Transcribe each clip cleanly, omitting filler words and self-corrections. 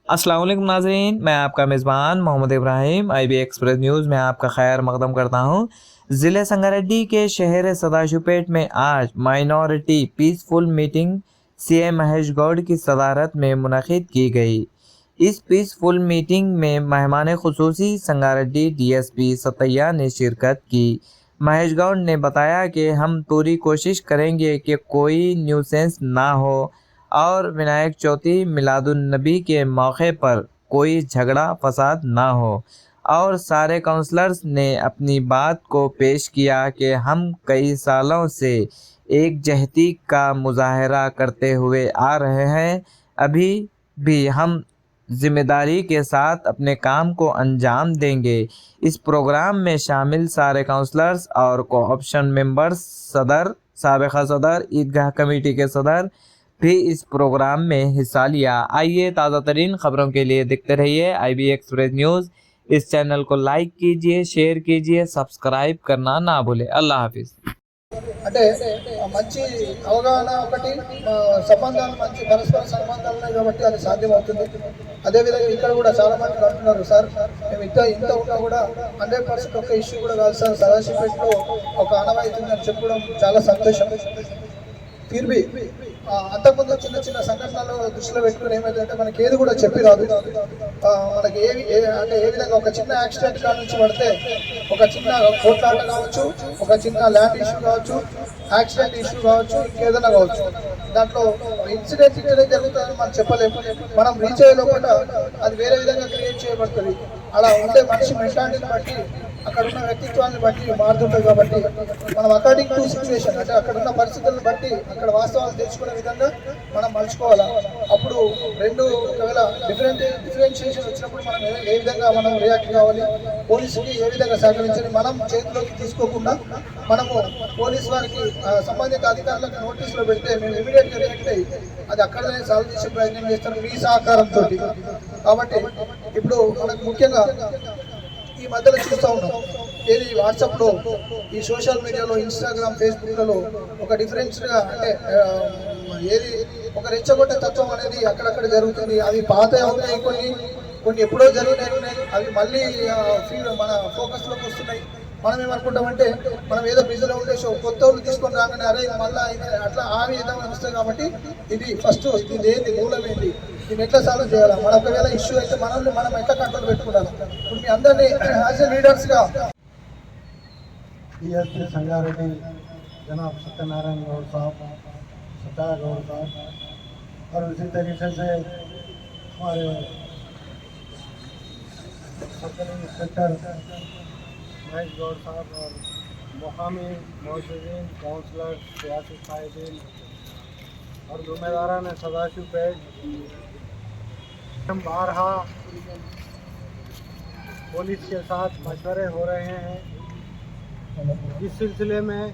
अस्सलाम वालेकुम नाज़रीन, मैं आपका मेज़बान Mohammad Ibrahim IB express news में आपका खैर मकदम करता हूँ। ज़िले संगारेड्डी के शहर सदाशिवपेट में आज minority peaceful meeting CA Mahesh Goud की सदारत में मुनक़िद की गई। इस पीसफुल मीटिंग में मेहमान खुसूसी संगारेड्डी DSP सतैया ने शिरकत की। महेश गौड़ ने बताया कि हम पूरी कोशिश करेंगे कि कोई न्यूसेंस ना हो और विनायक चौथी मिलादुन्नबी के मौके पर कोई झगड़ा फसाद ना हो। और सारे काउंसलर्स ने अपनी बात को पेश किया कि हम कई सालों से एकजहती का मुजाहरा करते हुए आ रहे हैं। अभी भी हम जिम्मेदारी के साथ अपने काम को अंजाम देंगे। इस प्रोग्राम में शामिल सारे काउंसलर्स और कोऑप्शन मेंबर्स, सदर, साबिक़ा सदर, ईदगाह कमेटी के सदर भी इस प्रोग्राम में हिस्सा लिया। आइए ताज़ा तरीन ख़बरों के लिए देखते रहिए IB एक्सप्रेस न्यूज़। इस चैनल को लाइक कीजिए, शेयर कीजिए, सब्सक्राइब करना ना भूलें। अल्लाह हाफिज़। అంటే మంచి అవగాహన ఒకటి సంబంధాలు మంచి పరస్పర సంబంధాలు ఉన్నాయి కాబట్టి అది సాధ్యమవుతుంది. అదేవిధంగా ఇక్కడ కూడా చాలా మంది అంటున్నారు, సార్ మేము ఇంత ఉన్నా కూడా 100% ఒక ఇష్యూ కూడా కాదు సార్, సదాశివపేటలో ఒక ఆనవాయితీ ఉందని చెప్పడం చాలా సంతోషం. ఫిర్ బి అంతకుముందు చిన్న చిన్న సంఘటనలు దృష్టిలో పెట్టుకుని ఏమైందంటే మనకి ఏది కూడా చెప్పి రాదు. మనకి అంటే ఏ విధంగా ఒక చిన్న యాక్సిడెంట్ కాడ నుంచి పడితే ఒక చిన్న కోట్లాట కావచ్చు, ఒక చిన్న ల్యాండ్ ఇష్యూ కావచ్చు, యాక్సిడెంట్ ఇష్యూ కావచ్చు, ఇంకేదైనా కావచ్చు, దాంట్లో ఇన్సిడెంట్ ఇక్కడే జరుగుతుందని మనం చెప్పలేము. మనం రీచ్ అయ్యే లోపల అది వేరే విధంగా క్రియేట్ చేయబడుతుంది. అలా ఉండే మనిషి మెంటాలిటీని బట్టి, అక్కడ ఉన్న వ్యక్తిత్వాన్ని బట్టి మారుతుంటుంది. కాబట్టి మనం అకార్డింగ్ టు సిచ్యువేషన్, అంటే అక్కడ ఉన్న పరిస్థితులను బట్టి అక్కడ వాస్తవాలు తెలుసుకునే విధంగా మనం మలుచుకోవాలా. అప్పుడు రెండు ఒకవేళ డిఫరెన్షియేషన్ వచ్చినప్పుడు మనం ఏ విధంగా మనం రియాక్ట్ కావాలి, పోలీసుకి ఏ విధంగా సహకరించాలి, మనం చేతిలోకి తీసుకోకుండా మనము పోలీసు వారికి సంబంధిత అధికారులకు నోటీసులో పెడితే మేము ఇమీడియట్గా రియాక్ట్ అయ్యి అది అక్కడనే సాల్వ్ చేసే ప్రయత్నం చేస్తాం మీ సహకారంతో. కాబట్టి ఇప్పుడు మనకు ముఖ్యంగా ఈ మధ్యలో చూస్తూ ఉన్నాం, ఏది వాట్సాప్లో, ఈ సోషల్ మీడియాలో, ఇన్స్టాగ్రామ్, ఫేస్బుక్లలో ఒక డిఫరెన్స్గా అంటే ఏది ఒక రెచ్చగొట్టే తత్వం అనేది అక్కడక్కడ జరుగుతుంది. అవి పాత ఉన్నాయి, కొన్ని ఎప్పుడో జరిగినాయి ఉన్నాయి, అవి మళ్ళీ మన ఫోకస్లోకి వస్తున్నాయి. మనం ఏమనుకుంటామంటే మనం ఏదో బిజీలో ఉండేసి కొత్త వాళ్ళు తీసుకొని రాగానే అరే మళ్ళీ అట్లా ఆ విధంగా వస్తాయి. కాబట్టి ఇది ఫస్ట్ ఇది ఏంటి, మూలం ఏంటి, దీన్ని ఎట్లా సాల్వ్ చేయాలి, మన ఒకవేళ ఇష్యూ అయితే మనల్ని మనం ఎట్లా కంట్రోల్ పెట్టుకుంటాము. ఇప్పుడు మీ అందరినీ యాజ్ ఎ లీడర్స్గా DSP संगारेड्डी जनाब सत्यनारायण गौड़ साहब, सत्या गौड़ साहब, और उसी तरीके से हमारे सर्कल इंस्पेक्टर महेश गौड़ साहब और मुकामी मौजूदीन, काउंसलर, सियासी कायदीन और जुम्मेदारान सदाशिवपेट, हम बारहा पुलिस के साथ मशवरे हो रहे हैं इस सिलसिले में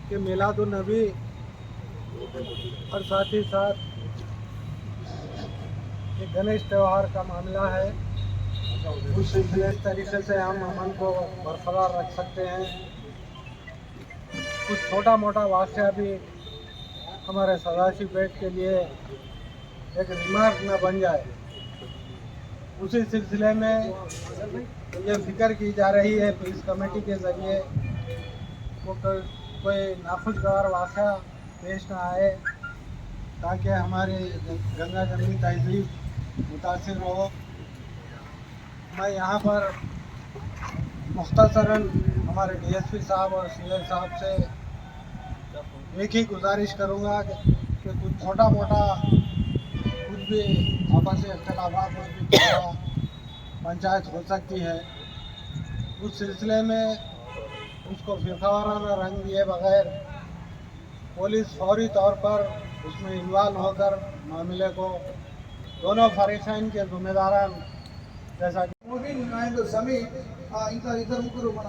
कि मिलादुन्नबी और साथ ही साथ ये गणेश त्यौहार का मामला है। उस सिलसिले इस तरीके से हम अमन को बरकरार रख सकते हैं। कुछ छोटा मोटा वाक़या भी हमारे सदाशिवपेट के लिए एक रिमार्क न बन जाए, उसी सिलसिले में ये फिक्र की जा रही है पुलिस कमेटी के ज़रिए वो कोई नाखुशगवार वाक़या पेश ना आए, ताकि हमारी गंगा जमनी तहजीब मुतासिर हो। मैं यहाँ पर मुख्तसरन हमारे DSP साहब और CA साहब से एक ही गुजारिश करूँगा कि कुछ छोटा मोटा कुछ भी आपसी अख्तिलाफ़ात में भी पंचायत हो सकती है, उस सिलसिले में उसको फिरकावाराना रंग दिए बगैर पुलिस फौरी तौर पर उसमें इन्वॉल्व होकर मामले को दोनों फरीक़ैन के ज़िम्मेदारान जैसा ముబీన్ అండ్ సమీ ఇంకా ఇద్దరు ముగ్గురు మన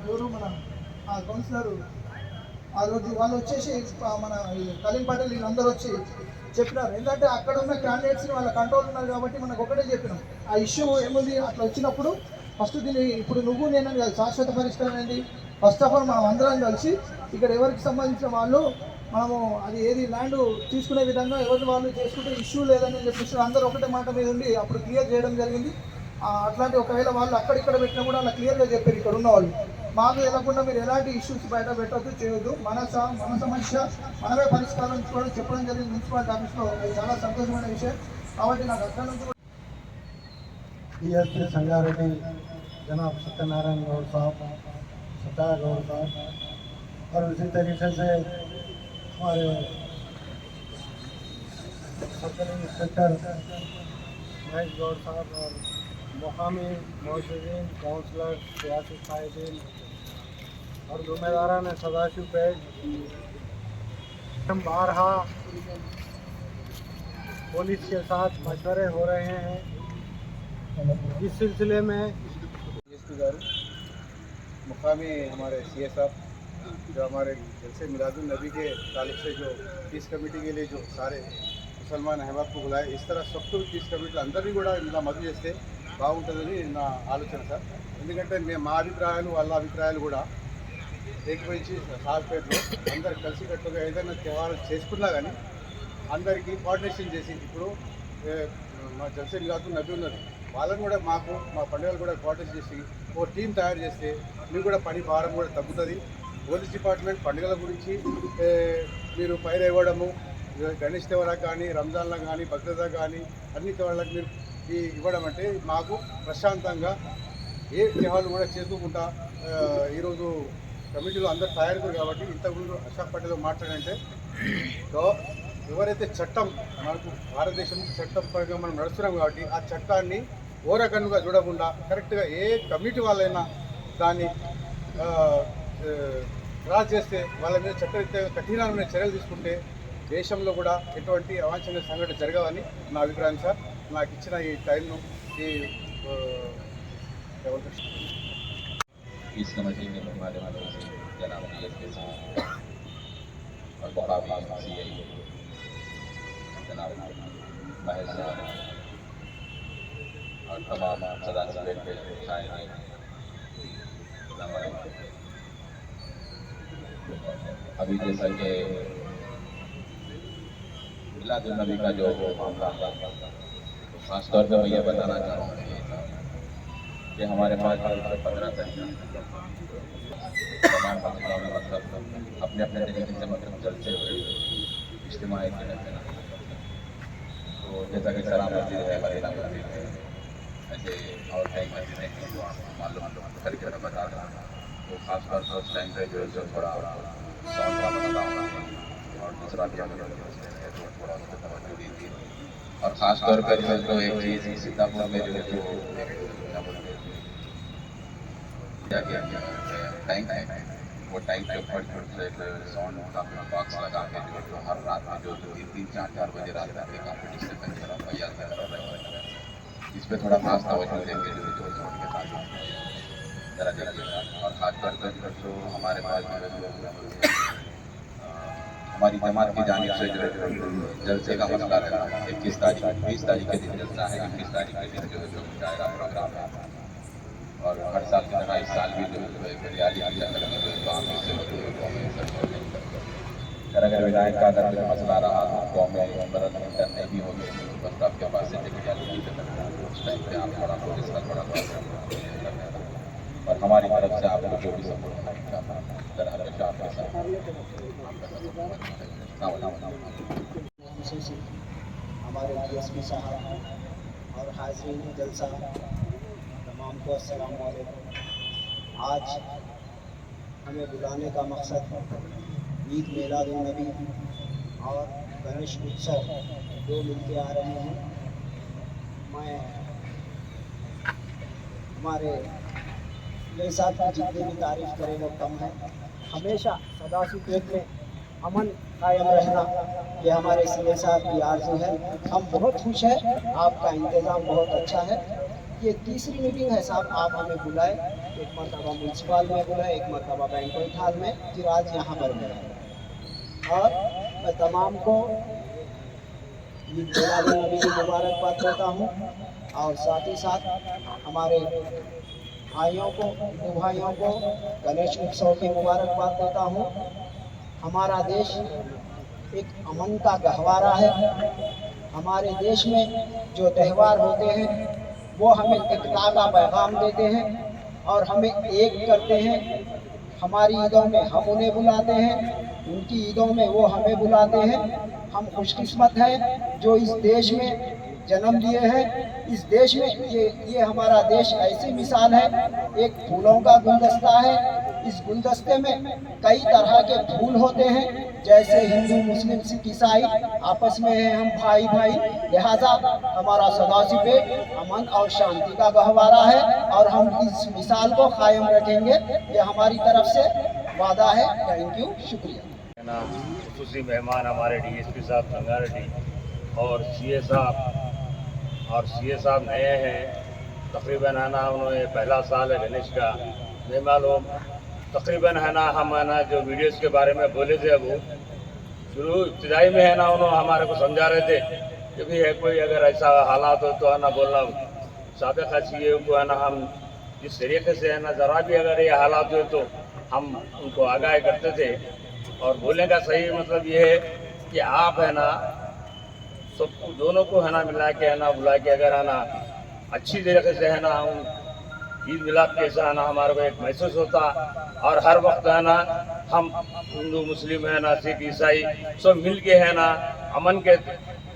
ఎవరు మన కౌన్సిలర్ ఆ రోజు వాళ్ళు వచ్చేసి మన కలీం పటేల్ వీళ్ళందరూ వచ్చి చెప్పినారు. ఎందుకంటే అక్కడ ఉన్న క్యాండిడేట్స్ని వాళ్ళ కంట్రోల్ ఉన్నారు కాబట్టి మనకు ఒకటే చెప్పినాం, ఆ ఇష్యూ ఏముంది అట్లా వచ్చినప్పుడు ఫస్ట్ దీన్ని ఇప్పుడు నువ్వు నేను శాశ్వత పరిష్కారం ఏంటి, ఫస్ట్ ఆఫ్ ఆల్ మనం అందరం కలిసి ఇక్కడ ఎవరికి సంబంధించిన వాళ్ళు మనము అది ఏది ల్యాండ్ తీసుకునే విధంగా ఎవరి వాళ్ళు చేసుకుంటే ఇష్యూ లేదని చెప్పేసి అందరూ ఒకటే మాట మీద ఉండి అప్పుడు క్లియర్ చేయడం జరిగింది. అట్లాంటి ఒకవేళ వాళ్ళు అక్కడిక్కడ పెట్టినా కూడా అలా క్లియర్గా చెప్పారు ఇక్కడ ఉన్న వాళ్ళు. మాకు వెళ్ళకుండా మీరు ఎలాంటి ఇష్యూస్ బయట పెట్టద్దు, చేయొద్దు, మన సమస్య మనమే పరిష్కారం కూడా చెప్పడం జరిగింది మున్సిపాలిటీ ఆఫీస్లో. అది చాలా సంతోషమైన విషయం. కాబట్టి నాకు అక్కడ నుంచి DSP संगारेड्डी जनाब सत्यनारायण गौड़ साहब, सत्या गौड़ साहब, और उसी तरीके से हमारे सर्कल इंस्पेक्टर महेश गौड़ साहब और मुकामी मौजूदीन काउंसलर सियासी कायदीन और जुम्मेदारान सदाशिव पेट, हम बारहा पुलिस के साथ मशवरे हो रहे हैं। इस सिलसिले में DSP गारू, मुकामी हमारे CA साहब जो हमारे जलसे मिलादुल नबी के ताल्लुक से जो पीस कमेटी के लिए जो सारे मुसलमान अहबाब को बुलाए, इस तरह सबको पीस कमेटी अंदर కూడా ఇలా మద్దతు చేస్తే బాగుంటుందని నా ఆలోచన సార్. ఎందుకంటే మా అభిప్రాయాలు వాళ్ళ అభిప్రాయాలు కూడా ఏకీభవించి సార్పేటలో అందరు కలిసికట్టుగా ఏదైనా త్యవారాలు చేసుకున్నా కానీ అందరికీ కోఆర్డినేషన్ చేసి ఇప్పుడు మా జల్సే మిలాదుల్ నబీ ఉన్నారు, వాళ్ళని కూడా మాకు మా పండుగలు కూడా కోఆర్డినేట్ చేసి ఓ టీం తయారు చేస్తే మీకు కూడా పని భారం కూడా తగ్గుతుంది. పోలీస్ డిపార్ట్మెంట్ పండుగల గురించి మీరు పైరు ఇవ్వడము, గణేష్ తేవరా కానీ, రంజాన్లో కానీ, బక్రీద్లో కానీ అన్ని తేవాళ్ళకి మీరు ఇవ్వడం అంటే మాకు ప్రశాంతంగా ఏ త్యవాలు కూడా చేసుకోకుండా ఈరోజు కమిటీలో అందరు తయారవుతారు. కాబట్టి ఇంతకుముందు అశోక్ పటేల్ మాట్లాడంటే ఎవరైతే చట్టం మనకు భారతదేశం చట్టం పరంగా మనం నడుస్తున్నాం కాబట్టి ఆ చట్టాన్ని ఓరకన్నుగా చూడకుండా కరెక్ట్గా ఏ కమిటీ వాళ్ళైనా దాన్ని డ్రా చేస్తే వాళ్ళ మీద చట్టరీత్యా కఠినమైన చర్యలు తీసుకుంటే దేశంలో కూడా ఎటువంటి అవాంఛనీయ సంఘటన జరగవని నా అభిప్రాయం సార్. నాకు ఇచ్చిన ఈ టైంను इस कमेटी में हमारे जनाब DSP साहब और मुकामी CI जनाब महेश साहब और तमाम सदाशिव पेट के शायरीन अभी जैसा कि मिलादुल नबी का जो मामला था, तो खास तौर पर मैं ये बताना चाहूँगा कि हमारे पास 15 तारीख तमाम मसलों में मतलब अपने अपने तरीके से मतलब चलते हुए इज्तिमाई के नजर, तो जैसा कि सलाम मस्जिद है, मदीना मस्जिद है, ऐसे और कई मस्जिदें हैं जो आप मालूम करके मैं बता रहा हूँ. तो खास तौर पर उस टाइम पर जो थोड़ा साउंड का बता रहा हूँ और दूसरा भी हमें तो थोड़ा उसको तवज्जो दी थी. और ख़ास तौर पर जो एक चीज़ सीतापुर में जो टैंक है, वो टैंक के ऊपर एक साउंड का बॉक्स लगा के जो हर रात में जो 3-4 बजे रात में कॉम्पिटिशन का चला भैया इस पर थोड़ा खास तवज्जो देंगे जो साउंड के साथ जरा देखिएगा. और खास तौर पर जो हमारे पास हमारी जमात की जानिब से जो जलसे का मसला है, 21 तारीख 20 तारीख के दिन जलसा है, 21 तारीख के दिन जो जाएगा प्रोग्राम है. और हर साल की तरह इस साल भी जो हरियाली की शक्ल में जो अगर विधायक का अगर मसला रहा तो गाँव में मदद नहीं भी होगी तो बस आपके पास से हरियाली की शक्ल उस टाइम पर आप थोड़ा पुलिस का थोड़ा और हमारी तरफ से आपको जो भी सपोर्ट हमेशा आपके साथ. हमारे DSP साहब और हाज़रीन जलसा तमाम को अस्सलाम वालेकुम. आज हमें बुलाने का मकसद ईद मिलादुल नबी और गणेश उत्सव दो मिलके आ रहे हैं. मैं हमारे जैसा की जितनी भी तारीफ करें वो कम है. हमेशा सदाशिव पेट में अमन कायम रहना ये हमारे CA साहब की आरज़ू है. हम बहुत खुश हैं, आपका इंतज़ाम बहुत अच्छा है. ये तीसरी मीटिंग है साहब, आप हमें बुलाए, एक मरतबा म्यूनसिपाल में बुलाए, एक मरतबा बैंक्वेट हॉल में, फिर आज यहाँ पर बुलाए. और मैं तमाम को ईद मिलादुल नबी की मुबारकबाद देता हूँ. और साथ ही साथ हमारे भाइयों को, हिंदू भाइयों को गणेश उत्सव की मुबारकबाद देता हूँ. हमारा देश एक अमन का गहवारा है। हमारे देश में जो त्यौहार होते हैं वो हमें एकता का पैगाम देते हैं और हमें एक करते हैं। हमारी ईदों में हम उन्हें बुलाते हैं, उनकी ईदों में वो हमें बुलाते हैं। हम खुशकिस्मत हैं जो इस देश में जन्म लिए हैं। इस देश में ये हमारा देश ऐसी मिसाल है, एक फूलों का गुलदस्ता है। इस गुलदस्ते में कई तरह के फूल होते हैं, जैसे हिंदू, मुस्लिम, सिख, ईसाई आपस में हैं हम भाई भाई। लिहाजा हमारा सदाशिवपेट अमन और शांति का गहवारा है और हम इस मिसाल को कायम रखेंगे, ये हमारी तरफ से वादा है। थैंक यू, शुक्रिया। ना खुसूसी मेहमान हमारे डीएसपी साहब संगारेड्डी और सीए साहब नए हैं। तकरीबन है ना उन्होंने पहला साल है गणेश का, नहीं मालूम तकरीबन है ना हम है ना जो वीडियोज़ के बारे में बोले थे वो शुरू इब्तिदाई में है ना उन्होंने हमारे को समझा रहे थे कि भी है कोई अगर ऐसा हालात हो तो है ना बोलना साबिक़ा सीए को है ना हम जिस तरीके से है ना ज़रा भी अगर ये हालात हुए तो हम उनको आगाह करते थे। और बोलने का सही मतलब ये है कि आप है ना सबको दोनों को है ना मिला के है ना बुला के अगर है ना अच्छी तरीके से है ना ईद मिलाद के ऐसा है ना हमारे को एक महसूस होता और हर वक्त है ना हम हिंदू मुस्लिम है ना सिख ईसाई सब मिल के है ना अमन के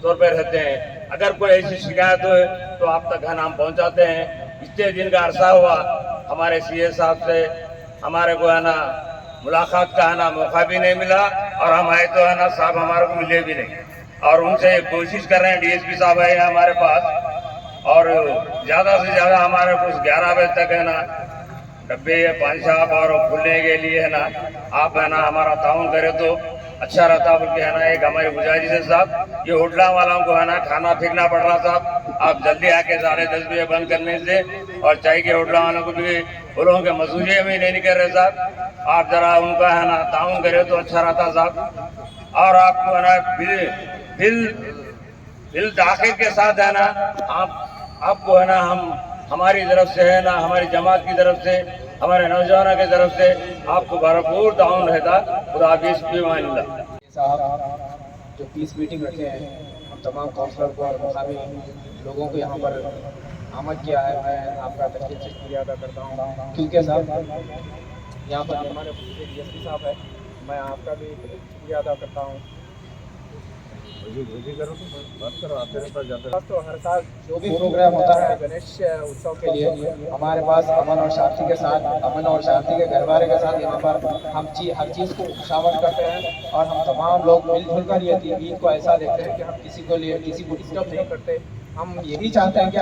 तौर पर रहते हैं। अगर कोई ऐसी शिकायत हो तो आप तक है ना हम पहुँचाते हैं। इतने दिन का अरसा हुआ हमारे सीए साहब से हमारे को है ना मुलाकात का है ना मौका भी नहीं मिला और हम आए तो है ना साहब हमारे को मिले भी नहीं। और उनसे कोशिश कर रहे हैं, डीएसपी साहब है हमारे पास और ज़्यादा से ज़्यादा हमारे कुछ 11 बजे तक है ना डब्बे पानी साहब और खुलने के लिए है ना आप है ना हमारा ताउन करें तो अच्छा रहता। बल्कि है ना एक हमारी गुजारिश है साहब, ये होटला वालों को है ना खाना फेंकना पड़ रहा साहब, आप जल्दी आके 10:30 बजे बंद करने से और चाय के होटला वालों को भी लोगों के मजदूरी में नहीं कर रहे साहब, आप ज़रा उनका है ना ताउन करें तो अच्छा रहता साहब। और आपको है ना दिल दाखिल के साथ है ना आपको है ना हम हमारी तरफ से है ना हमारी जमात की तरफ से हमारे नौजवानों की तरफ से आपको भरपूर ताउन रहता। खुदा हाफिज़ साहब जो पीस मीटिंग रखे हैं, हम तमाम काउंसलर को और मुकामी लोगों को यहाँ पर आमद किया है। मैं आपका तहे से शुक्रिया अदा करता हूँ क्योंकि साहब यहाँ पर हमारे डीएसपी साहब है, मैं आपका भी शुक्रिया अदा करता हूँ। तो हर साल जो भी प्रोग्राम होता है गणेश उत्सव के लिए हमारे पास अमन और शांति के साथ, अमन और शांति के गहवारे के साथ यहाँ पर हम हर चीज़ को शामिल करते हैं और हम तमाम लोग मिलजुल कर ये ईद को ऐसा देखते हैं कि हम किसी को डिस्टर्ब नहीं करते। हम यही चाहते हैं कि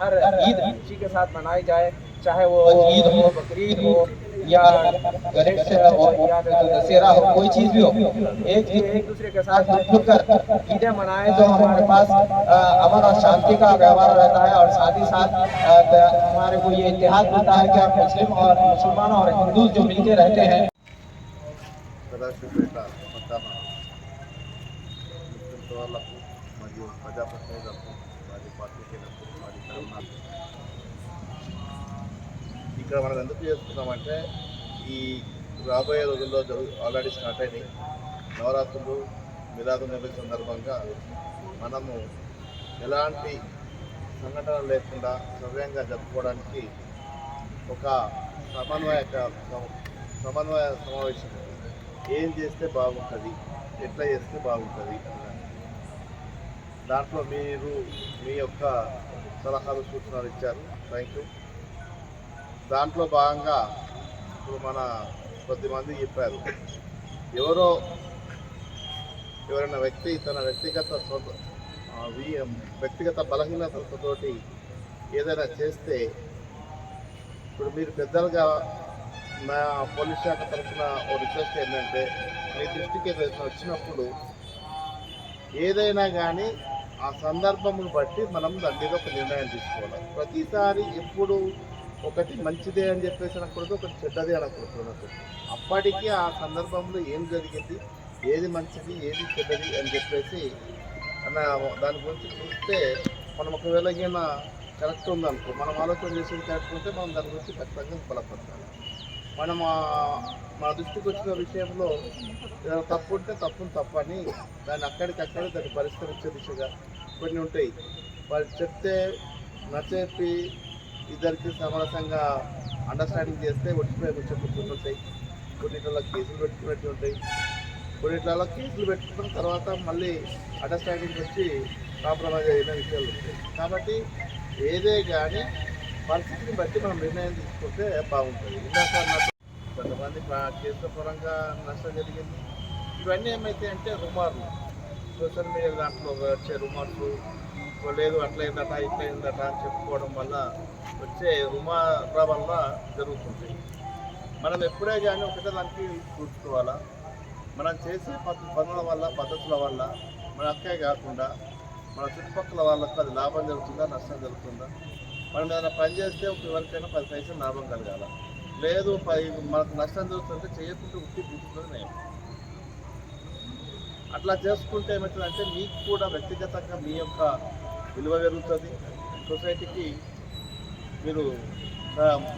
हर ईद खुशी के साथ मनाई जाए, चाहे वो ईद हो, बकरीद हो या गणेश हो या दशहरा हो, कोई चीज़ भी हो, एक दूसरे के साथ मिलजुल कर ईदें मनाएं जो हमारे पास अमन और शांति का व्यवहार रहता है। और साथ ही साथ हमारे को ये इतिहाद मिलता है कि आप मुसलमान और हिंदू जो मिलके रहते हैं। సదాశివపేట పట్టణ ముస్లిం సోదరులకు మరియు ప్రజాప్రతినిధులకు వారి పార్టీలకు వారి కరోనా ఇక్కడ మనం ఎందుకు చేస్తున్నామంటే ఈ రాబోయే రోజుల్లో ఆల్రెడీ స్టార్ట్ అయినాయి నవరాత్రులు మిలాదు నబీ సందర్భంగా మనము ఎలాంటి సంఘటనలు లేకుండా సవ్యంగా జరుపుకోవడానికి ఒక సమన్వయ సమావేశం ఏం చేస్తే బాగుంటుంది, ఎట్లా చేస్తే బాగుంటుంది, దాంట్లో మీరు మీ యొక్క సలహాలు సూచనలు ఇచ్చారు. Thank you. దాంట్లో భాగంగా ఇప్పుడు మన కొద్దిమంది చెప్పారు, ఎవరైనా వ్యక్తి తన వ్యక్తిగత బలహీనతలతోటి ఏదైనా చేస్తే ఇప్పుడు మీరు పెద్దలుగా నా పోలీస్ శాఖ తరఫున ఓ రిక్వెస్ట్ ఏంటంటే మీ దృష్టికి ఏదైనా వచ్చినప్పుడు ఏదైనా కానీ ఆ సందర్భమును బట్టి మనం దాని మీద ఒక నిర్ణయం తీసుకోవాలి. ప్రతిసారి ఎప్పుడు ఒకటి మంచిదే అని చెప్పేసి అనకూడదు, ఒకటి చెడ్డదే అనకూడదు. అప్పటికి ఆ సందర్భంలో ఏం జరిగింది, ఏది మంచిది ఏది చెడ్డది అని చెప్పేసి దాని గురించి చూస్తే మనం ఒకవేళ కరెక్ట్ ఉందనుకో, మనం ఆలోచన చేసేది కరెక్ట్ ఉంటే మనం దాని గురించి ఖచ్చితంగా బలపడతాం. మనం మన దృష్టికి వచ్చిన విషయంలో ఏదైనా తప్పు ఉంటే తప్పని దాన్ని అక్కడికక్కడే దాన్ని పరిష్కరించే దిశగా కొన్ని ఉంటాయి. వాళ్ళు చెప్తే నచ్చేపి ఇద్దరికి సమరసంగా అండర్స్టాండింగ్ చేస్తే ఒట్టిపోయి కూర్చోబెట్టుకుని ఉంటాయి. కొన్నిట్లలో కేసులు పెట్టుకున్నట్టు ఉంటాయి. కొన్నిట్లలో కేసులు పెట్టుకున్న తర్వాత మళ్ళీ అండర్స్టాండింగ్ వచ్చి కాంప్రమైజ్ అయిన విషయాలు ఉంటాయి. కాబట్టి ఏదే కానీ పరిస్థితిని బట్టి మనం నిర్ణయం తీసుకుంటే బాగుంటుంది. ఇందాక కొంతమంది కేసుల పరంగా నష్టం జరిగింది. ఇవన్నీ ఏమైతే అంటే రుమార్లు, సోషల్ మీడియా దాంట్లో వచ్చే రుమార్లు, లేదు అట్లయిందట ఇట్లయిందట అని చెప్పుకోవడం వల్ల వచ్చే రుమార్ల వల్ల జరుగుతుంది. మనం ఎప్పుడే కానీ ఒకటే దానికి చూసుకోవాలా. మనం చేసే పనుల వల్ల పద్ధతుల వల్ల మన అక్కే కాకుండా మన చుట్టుపక్కల వాళ్ళకు అది లాభం జరుగుతుందా నష్టం జరుగుతుందా, మనం ఏదైనా పని చేస్తే ఎవరికైనా 10 పైసలు లాభం కలగాల, లేదు మనకు నష్టం జరుగుతుంటే చేయకుంటే ఉట్టి కూర్చున్నది నేను. అట్లా చేసుకుంటే ఏమవుతుందంటే మీకు కూడా వ్యక్తిగతంగా మీ యొక్క విలువ పెరుగుతుంది, సొసైటీకి మీరు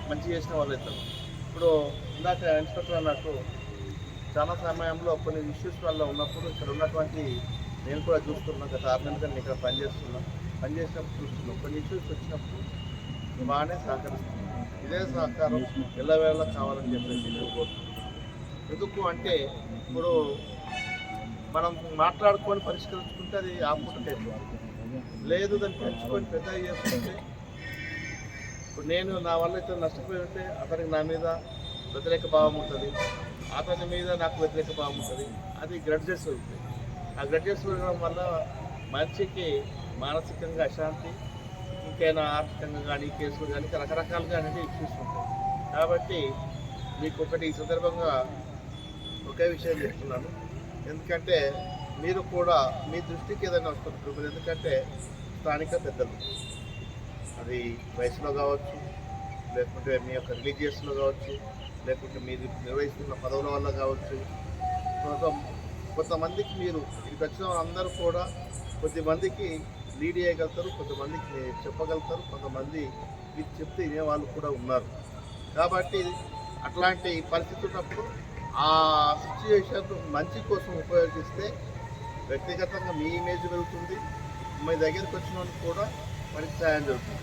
మంచి చేసిన వాళ్ళు అవుతారు. ఇప్పుడు ఇందాక ఇన్స్పెక్టర్ అన్నట్టు చాలా సమయంలో కొన్ని ఇష్యూస్ వల్ల ఉన్నప్పుడు ఇక్కడ ఉన్నటువంటి నేను కూడా చూస్తున్నాను. గత 6 నెలలుగా నేను ఇక్కడ పనిచేసినప్పుడు చూస్తున్నాను. కొన్ని ఇష్యూస్ వచ్చినప్పుడు బాగానే సహకరిస్తున్నాను. ఇదే సహకారం ఎల్లవేళ కావాలని చెప్పేసి నేను కోరుతున్నాను. ఎందుకు అంటే ఇప్పుడు మనం మాట్లాడుకొని పరిష్కరించుకుంటే అది ఆపుకుంటే లేదు, దాన్ని పెంచుకొని పెద్దగా చేసుకుంటే ఇప్పుడు నేను నా వల్ల ఇతను నష్టపోయి ఉంటే అతనికి నా మీద వ్యతిరేక భావం ఉంటుంది, అతని మీద నాకు వ్యతిరేక భావం ఉంటుంది. అది గ్రడ్జెస్ ఉంటుంది. ఆ గ్రడ్జెస్ ఉండడం వల్ల మనిషికి మానసికంగా అశాంతి, ఇంకైనా ఆర్థికంగా కానీ కేసులు కానీ రకరకాలుగా అనేది ఇష్యూస్ ఉంటాయి. కాబట్టి మీకు ఒకటి ఈ సందర్భంగా ఒకే విషయం చెప్తున్నాను. ఎందుకంటే మీరు కూడా మీ దృష్టికి ఏదైనా వస్తుంది. ఎందుకంటే స్థానిక పెద్దలు, అది వయసులో కావచ్చు, లేకుంటే మీ యొక్క రిలీజియస్లో కావచ్చు, లేకుంటే మీరు నిర్వహిస్తున్న పదవుల వల్ల కావచ్చు, కొంతమందికి మీరు ఇక్కడికి వచ్చిన వాళ్ళందరూ కూడా కొద్దిమందికి లీడ్ చేయగలుగుతారు, కొంతమందికి చెప్పగలుగుతారు, కొంతమంది మీకు చెప్తే వినే వాళ్ళు కూడా ఉన్నారు. కాబట్టి అట్లాంటి పరిస్థితి ఉన్నప్పుడు ఆ సిచ్యువేషన్ మంచి కోసం ఉపయోగిస్తే వ్యక్తిగతంగా మీ ఇమేజ్ పెరుగుతుంది, మీ దగ్గరికి వచ్చిన వాళ్ళు కూడా మనకి సాయం జరుగుతుంది.